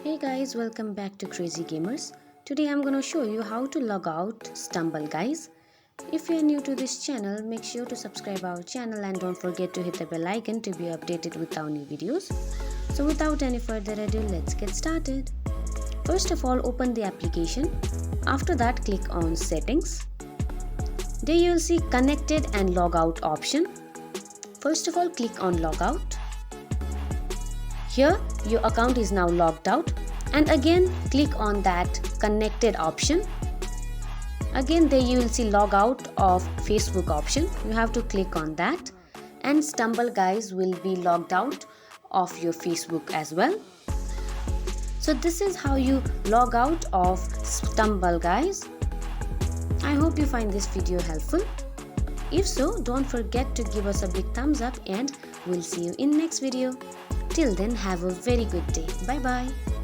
Hey guys, welcome back to Crazy Gamers. Today I'm gonna show you how to log out Stumble guys. If you're new to this channel, make sure to subscribe our channel and don't forget to hit the bell icon to be updated with our new videos. So without any further ado, let's get started. First of all, open the application. After that, click on Settings. There you will see Connected and Logout option. First of all, click on Logout. Here, your account is now logged out, and again click on that connected option. Again there you will see log out of Facebook option. You have to click on that, and Stumble guys will be logged out of your Facebook as well. So this is how you log out of Stumble guys. I hope you find this video helpful. If so, don't forget to give us a big thumbs up, and we'll see you in next video. Till then, have a very good day. Bye bye.